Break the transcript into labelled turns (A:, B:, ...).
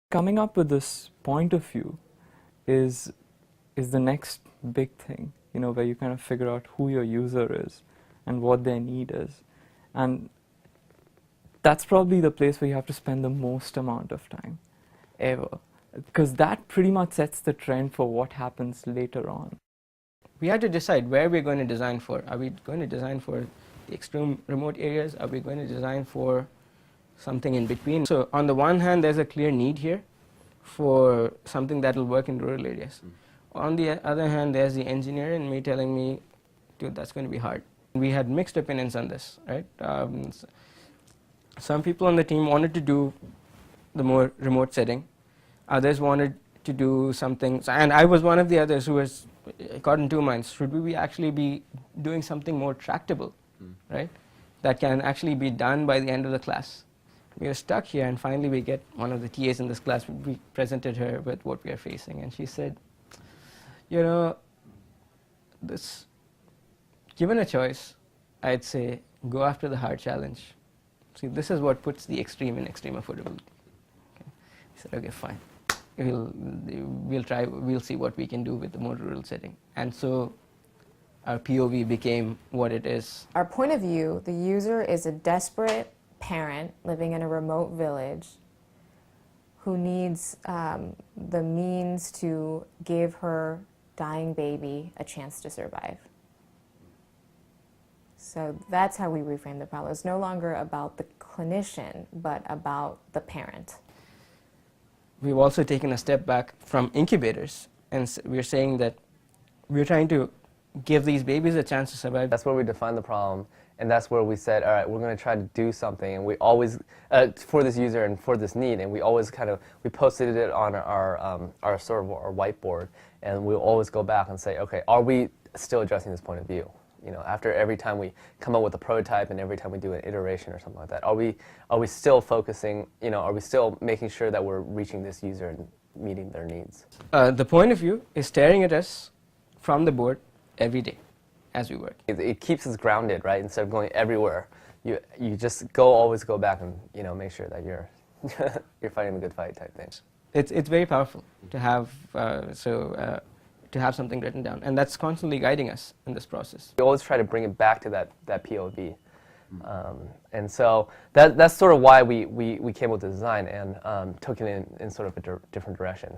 A: Coming up with this point of view is the next big thing, where you kind of figure out who your user is and what their need is. And that's probably the place where you have to spend the most amount of time ever, because that pretty much sets the trend for what happens later on.
B: We had to decide where we're going to design for. Are we going to design for the extreme remote areas? Are we going to design for something in between? So on the one hand, there's a clear need here for something that will work in rural areas. On the other hand, there's the engineer in me telling me, dude, that's going to be hard. We had mixed opinions on this, right? Some people on the team wanted to do the more remote setting. Others wanted to do something, and I was one of the others who was caught in two minds. Should we actually be doing something more tractable, right? That can actually be done by the end of the class. We were stuck here, and finally we get one of the TAs in this class. We presented her with what we are facing, and she said, this, given a choice, I'd say go after the hard challenge. See, this is what puts the extreme in extreme affordability. Okay. I said, okay, fine. We'll try. We'll see what we can do with the more rural setting. And so our POV became what it is.
C: Our point of view, the user is a desperate parent living in a remote village who needs the means to give her dying baby a chance to survive. So that's how we reframe the problem. It's no longer about the clinician, but about the parent.
B: We've also taken a step back from incubators, and we're saying that we're trying to give these babies a chance to survive.
D: That's where we defined the problem, and that's where we said, all right, we're going to try to do something, and we always, for this user and for this need, and we always we posted it on our sort of our whiteboard, and we'll always go back and say, okay, are we still addressing this point of view? After every time we come up with a prototype and every time we do an iteration or something like that, are we still focusing, are we still making sure that we're reaching this user and meeting their needs?
B: The point of view is staring at us from the board every day as we work.
D: It keeps us grounded, right? Instead of going everywhere, you just always go back and make sure that you're you're fighting a good fight type thing.
B: It's very powerful to have to have something written down, and that's constantly guiding us in this process.
D: We always try to bring it back to that POV, and so that's sort of why we came up with the design and took it in sort of a different direction.